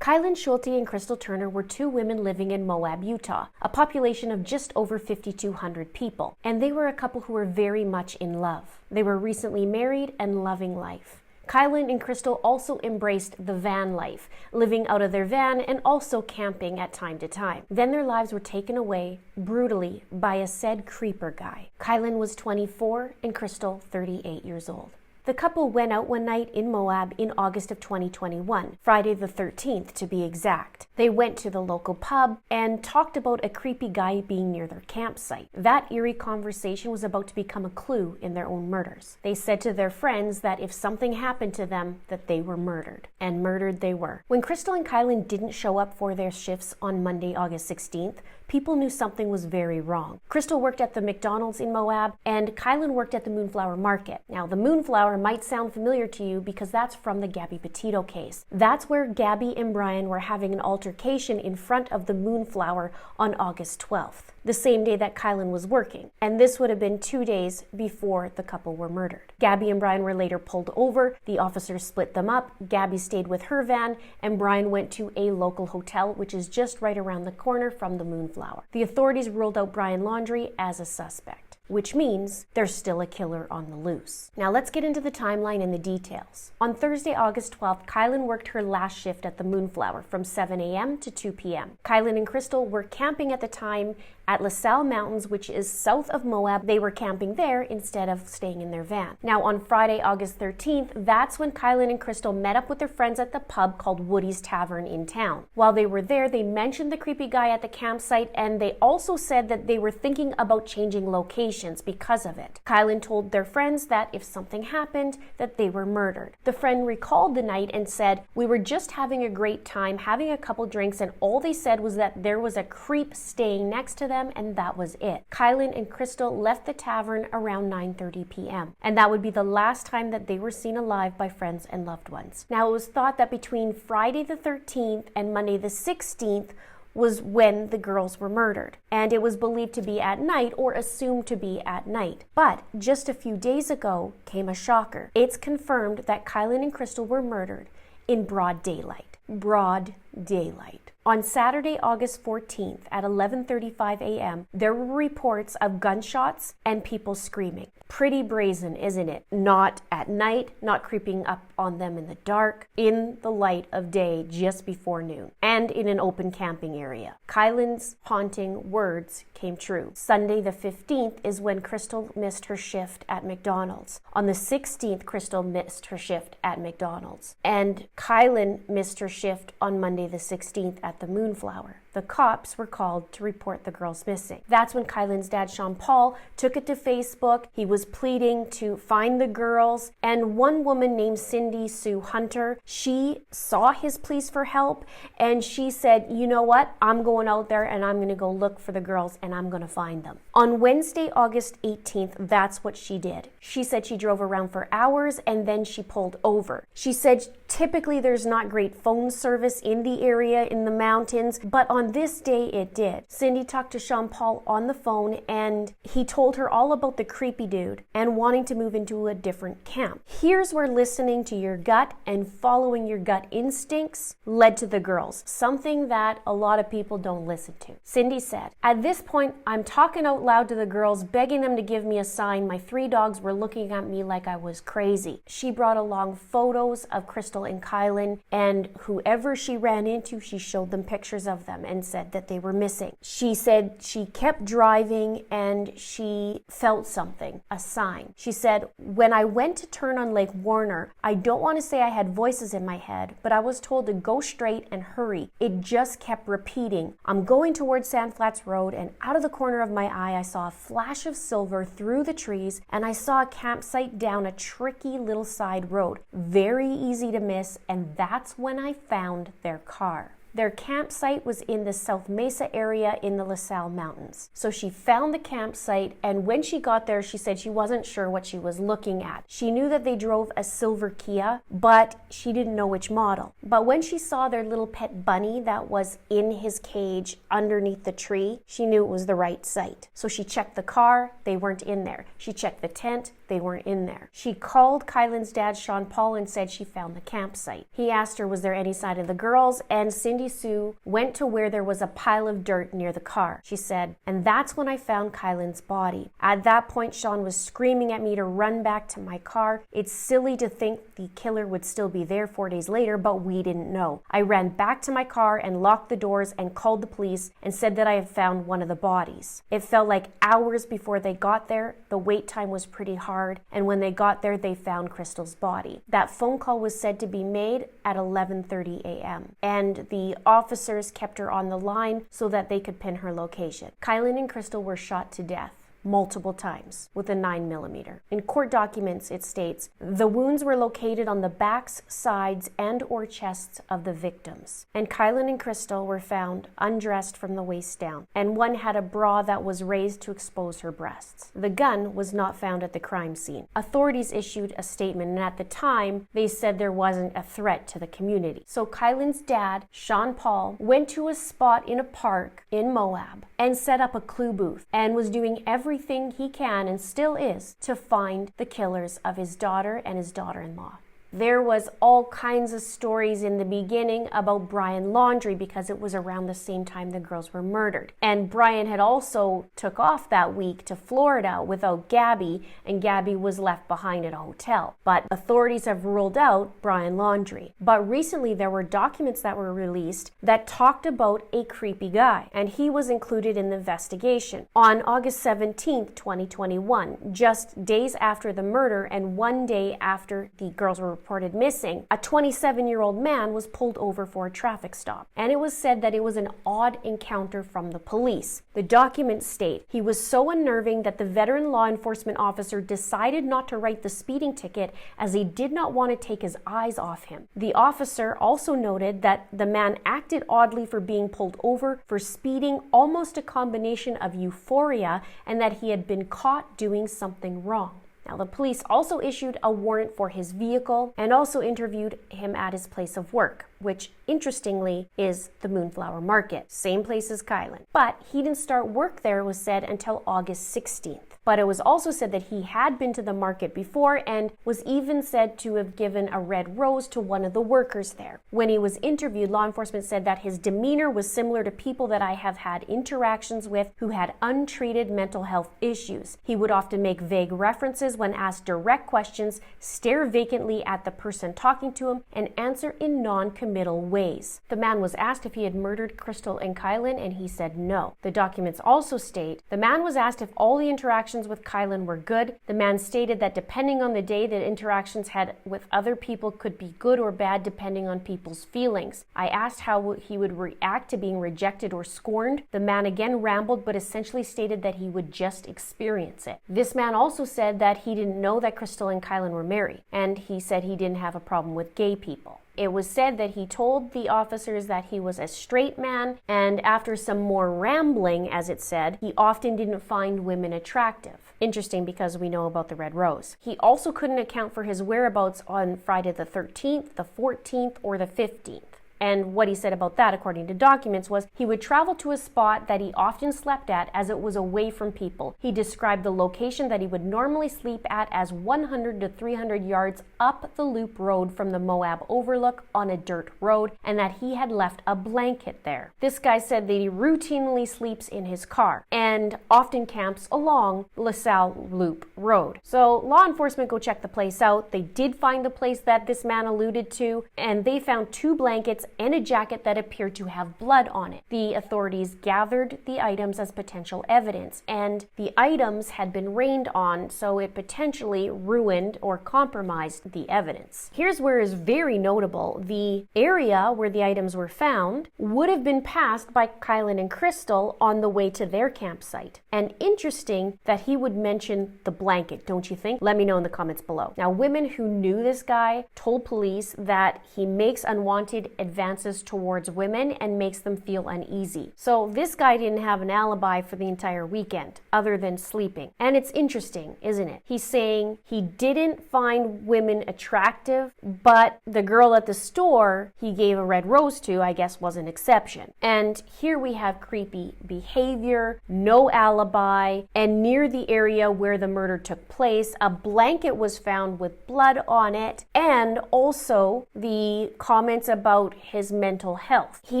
Kylen, Schulte, and Crystal Turner were two women living in Moab, Utah, a population of just over 5,200 people, and they were a couple who were very much in love. They were recently married and loving life. Kylen and Crystal also embraced the van life, living out of their van and also camping at time to time. Then their lives were taken away brutally by a said creeper guy. Kylen was 24 and Crystal 38 years old. The couple went out one night in Moab in August of 2021, Friday the 13th to be exact. They went to the local pub and talked about a creepy guy being near their campsite. That eerie conversation was about to become a clue in their own murders. They said to their friends that if something happened to them, that they were murdered. And murdered they were. When Crystal and Kylen didn't show up for their shifts on Monday, August 16th, people knew something was very wrong. Crystal worked at the McDonald's in Moab, and Kylen worked at the Moonflower Market. Now, the Moonflower might sound familiar to you because that's from the Gabby Petito case. That's where Gabby and Brian were having an altercation in front of the Moonflower on August 12th, the same day that Kylen was working. And this would have been 2 days before the couple were murdered. Gabby and Brian were later pulled over. The officers split them up. Gabby stayed with her van, and Brian went to a local hotel, which is just right around the corner from the Moonflower. The authorities ruled out Brian Laundrie as a suspect, which means there's still a killer on the loose. Now let's get into the timeline and the details. On Thursday, August 12th, Kylen worked her last shift at the Moonflower from 7 a.m. to 2 p.m. Kylen and Crystal were camping at the time at LaSalle Mountains, which is south of Moab. They were camping there instead of staying in their van. Now on Friday, August 13th, that's when Kylen and Crystal met up with their friends at the pub called Woody's Tavern in town. While they were there, they mentioned the creepy guy at the campsite, and they also said that they were thinking about changing locations because of it. Kylen told their friends that if something happened, that they were murdered. The friend recalled the night and said, "We were just having a great time, having a couple drinks, and all they said was that there was a creep staying next to them, and that was it." Kylen and Crystal left the tavern around 9:30 p.m. and that would be the last time that they were seen alive by friends and loved ones. Now, it was thought that between Friday the 13th and Monday the 16th was when the girls were murdered, and it was believed to be at night or assumed to be at night. But just a few days ago came a shocker. It's confirmed that Kylen and Crystal were murdered in broad daylight. Broad daylight. On Saturday, August 14th at 11:35 a.m., there were reports of gunshots and people screaming. Pretty brazen, isn't it? Not at night, not creeping up on them in the dark, in the light of day just before noon, and in an open camping area. Kylen's haunting words came true. Sunday the 15th is when Crystal missed her shift at McDonald's. On the 16th, Crystal missed her shift at McDonald's. And Kylen missed her shift on Monday the 16th at the Moonflower. The cops were called to report the girls missing. That's when Kylen's dad, Sean Paul, took it to Facebook. He was pleading to find the girls, and one woman named Cindy Sue Hunter, she saw his pleas for help, and she said, "You know what? I'm going out there and I'm going to go look for the girls and I'm going to find them." On Wednesday, August 18th, that's what she did. She said she drove around for hours and then she pulled over. She said typically there's not great phone service in the area in the mountains, but on this day it did. Cindy talked to Sean Paul on the phone, and he told her all about the creepy dude and wanting to move into a different camp. Here's where listening to your gut and following your gut instincts led to the girls, something that a lot of people don't listen to. Cindy said, "At this point, I'm talking out loud to the girls, begging them to give me a sign. My 3 dogs were looking at me like I was crazy." She brought along photos of Crystal and Kylen, and whoever she ran into, she showed them pictures of them and said that they were missing. She said she kept driving and she felt something, a sign. She said, "When I went to turn on Lake Warner, I don't want to say I had voices in my head, but I was told to go straight and hurry. It just kept repeating. I'm going towards Sand Flats Road, and out of the corner of my eye, I saw a flash of silver through the trees, and I saw a campsite down a tricky little side road. Very easy to miss, and that's when I found their car." Their campsite was in the South Mesa area in the LaSalle Mountains. So she found the campsite, and when she got there, she said she wasn't sure what she was looking at. She knew that they drove a silver Kia, but she didn't know which model. But when she saw their little pet bunny that was in his cage underneath the tree, she knew it was the right site. So she checked the car, they weren't in there. She checked the tent, they weren't in there. She called Kylen's dad, Sean Paul, and said she found the campsite. He asked her, was there any sign of the girls? And Cindy Sue went to where there was a pile of dirt near the car. She said, and that's when I found Kylen's body. At that point, Sean was screaming at me to run back to my car. It's silly to think the killer would still be there 4 days later, but we didn't know. I ran back to my car and locked the doors and called the police and said that I had found one of the bodies. It felt like hours before they got there. The wait time was pretty hard, and when they got there, they found Crystal's body. That phone call was said to be made at 11:30 a.m., and the officers kept her on the line so that they could pin her location. Kylen and Crystal were shot to death multiple times with a 9mm. In court documents, it states, the wounds were located on the backs, sides, and or chests of the victims. And Kylen and Crystal were found undressed from the waist down, and one had a bra that was raised to expose her breasts. The gun was not found at the crime scene. Authorities issued a statement, and at the time, they said there wasn't a threat to the community. So Kylen's dad, Sean Paul, went to a spot in a park in Moab and set up a clue booth and was doing everything he can and still is to find the killers of his daughter and his daughter-in-law. There was all kinds of stories in the beginning about Brian Laundrie because it was around the same time the girls were murdered. And Brian had also took off that week to Florida without Gabby, and Gabby was left behind at a hotel. But authorities have ruled out Brian Laundrie. But recently there were documents that were released that talked about a creepy guy, and he was included in the investigation. On August 17th, 2021, just days after the murder and 1 day after the girls were reported missing, a 27-year-old man was pulled over for a traffic stop, and it was said that it was an odd encounter from the police. The documents state he was so unnerving that the veteran law enforcement officer decided not to write the speeding ticket as he did not want to take his eyes off him. The officer also noted that the man acted oddly for being pulled over for speeding, almost a combination of euphoria and that he had been caught doing something wrong. Now, the police also issued a warrant for his vehicle and also interviewed him at his place of work, which interestingly is the Moonflower Market, same place as Kylen. But he didn't start work there, it was said, until August 16th. But it was also said that he had been to the market before and was even said to have given a red rose to one of the workers there. When he was interviewed, law enforcement said that his demeanor was similar to people that I have had interactions with who had untreated mental health issues. He would often make vague references when asked direct questions, stare vacantly at the person talking to him, and answer in non-committal ways. The man was asked if he had murdered Crystal and Kylen, and he said no. The documents also state the man was asked if all the interactions with Kylen were good. The man stated that depending on the day, that interactions had with other people could be good or bad depending on people's feelings. I asked how he would react to being rejected or scorned. The man again rambled, but essentially stated that he would just experience it. This man also said that he didn't know that Crystal and Kylen were married, and he said he didn't have a problem with gay people. It was said that he told the officers that he was a straight man, and after some more rambling, as it said, he often didn't find women attractive. Interesting, because we know about the red rose. He also couldn't account for his whereabouts on Friday the 13th, the 14th, or the 15th. And what he said about that, according to documents, was he would travel to a spot that he often slept at as it was away from people. He described the location that he would normally sleep at as 100 to 300 yards up the loop road from the Moab overlook on a dirt road, and that he had left a blanket there. This guy said that he routinely sleeps in his car and often camps along LaSalle Loop Road. So law enforcement go check the place out. They did find the place that this man alluded to, and they found 2 blankets and a jacket that appeared to have blood on it. The authorities gathered the items as potential evidence, and the items had been rained on, so it potentially ruined or compromised the evidence. Here's where is very notable. The area where the items were found would have been passed by Kylen and Crystal on the way to their campsite. And interesting that he would mention the blanket, don't you think? Let me know in the comments below. Now, women who knew this guy told police that he makes unwanted advances advances towards women and makes them feel uneasy. So this guy didn't have an alibi for the entire weekend, other than sleeping. And it's interesting, isn't it? He's saying he didn't find women attractive, but the girl at the store he gave a red rose to, I guess, was an exception. And here we have creepy behavior, no alibi, and near the area where the murder took place, a blanket was found with blood on it, and also the comments about his mental health. He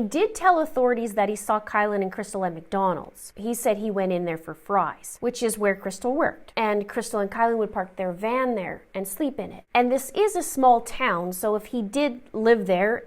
did tell authorities that he saw Kylen and Crystal at McDonald's. He said he went in there for fries, which is where Crystal worked. And Crystal and Kylen would park their van there and sleep in it. And this is a small town, so if he did live there,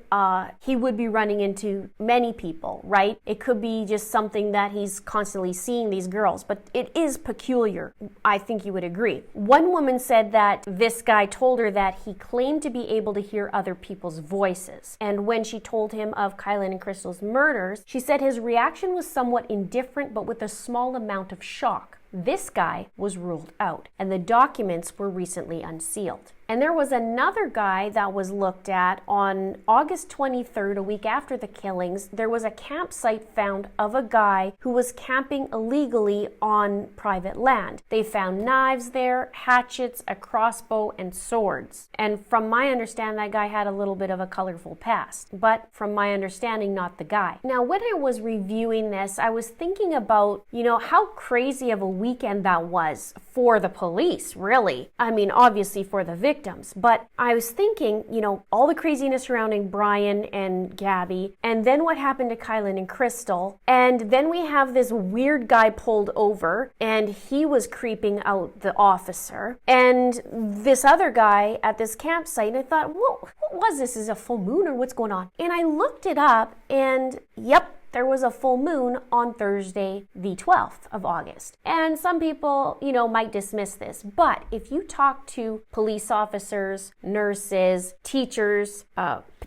he would be running into many people, right? It could be just something that he's constantly seeing these girls, but it is peculiar. I think you would agree. One woman said that this guy told her that he claimed to be able to hear other people's voices. And when she told him of Kylen and Crystal's murders, she said his reaction was somewhat indifferent, but with a small amount of shock. This guy was ruled out, and the documents were recently unsealed. And there was another guy that was looked at on August 23rd, a week after the killings. There was a campsite found of a guy who was camping illegally on private land. They found knives there, hatchets, a crossbow, and swords. And from my understanding, that guy had a little bit of a colorful past, but from my understanding, not the guy. Now, when I was reviewing this, I was thinking about, how crazy of a weekend that was for the police, really. I mean, obviously for the victims, but I was thinking, all the craziness surrounding Brian and Gabby, and then what happened to Kylen and Crystal, and then we have this weird guy pulled over, and he was creeping out the officer, and this other guy at this campsite, and I thought, whoa, what was this? Is it a full moon or what's going on? And I looked it up, and yep, there was a full moon on Thursday, the 12th of August. And some people, might dismiss this, but if you talk to police officers, nurses, teachers,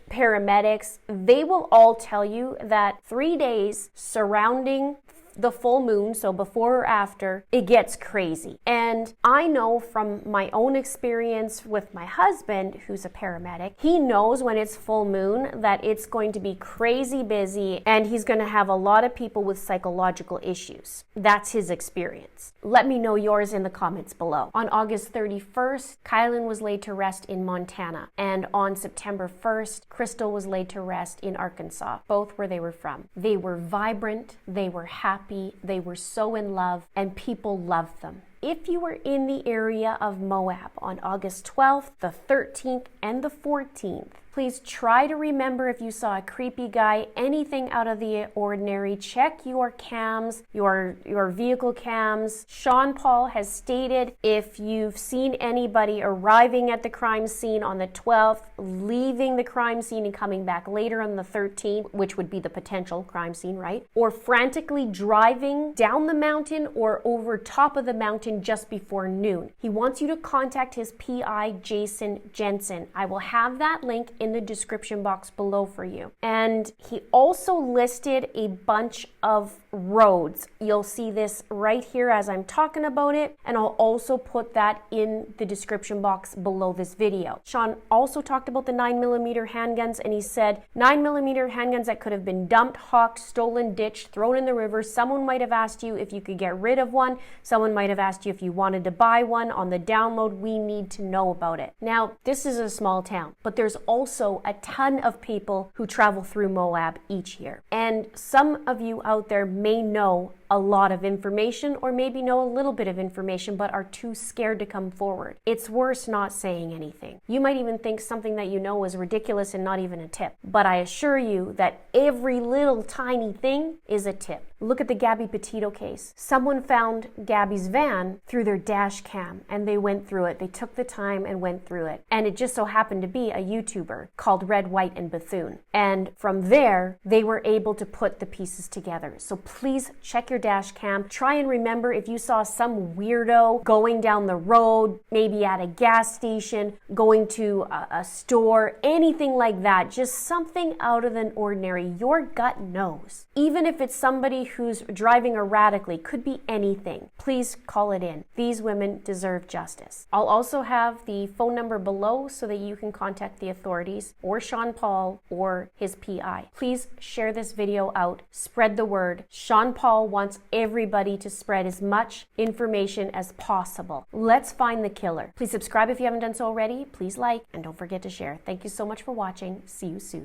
paramedics, they will all tell you that 3 days surrounding the full moon, so before or after, it gets crazy. And I know from my own experience with my husband, who's a paramedic, he knows when it's full moon that it's going to be crazy busy and he's going to have a lot of people with psychological issues. That's his experience. Let me know yours in the comments below. On August 31st, Kylen was laid to rest in Montana, and on September 1st, Crystal was laid to rest in Arkansas, both where they were from. They were vibrant, they were happy, they were so in love, and people loved them. If you were in the area of Moab on August 12th, the 13th, and the 14th, please try to remember if you saw a creepy guy, anything out of the ordinary. Check your cams, your vehicle cams. Sean Paul has stated if you've seen anybody arriving at the crime scene on the 12th, leaving the crime scene and coming back later on the 13th, which would be the potential crime scene, right? Or frantically driving down the mountain or over top of the mountain just before noon. He wants you to contact his PI, Jason Jensen. I will have that link in the description box below for you. And he also listed a bunch of roads. You'll see this right here as I'm talking about it, and I'll also put that in the description box below this video. Sean also talked about the 9mm handguns, and he said 9mm handguns that could have been dumped, hawked, stolen, ditched, thrown in the river. Someone might have asked you if you could get rid of one. Someone might have asked you if you wanted to buy one. On the download, we need to know about it. Now, this is a small town, but there's also a ton of people who travel through Moab each year. And some of you out there may know a lot of information, or maybe know a little bit of information but are too scared to come forward. It's worse not saying anything. You might even think something that you know is ridiculous and not even a tip. But I assure you that every little tiny thing is a tip. Look at the Gabby Petito case. Someone found Gabby's van through their dash cam, and they went through it. They took the time and went through it. And it just so happened to be a YouTuber called Red, White, and Bethune. And from there, they were able to put the pieces together. So please check your your dash cam. Try and remember if you saw some weirdo going down the road, maybe at a gas station, going to a store, anything like that, just something out of the ordinary. Your gut knows. Even if it's somebody who's driving erratically, could be anything. Please call it in. These women deserve justice. I'll also have the phone number below so that you can contact the authorities or Sean Paul or his PI. Please share this video out. Spread the word. Sean Paul wants everybody to spread as much information as possible. Let's find the killer. Please subscribe if you haven't done so already. Please like and don't forget to share. Thank you so much for watching. See you soon.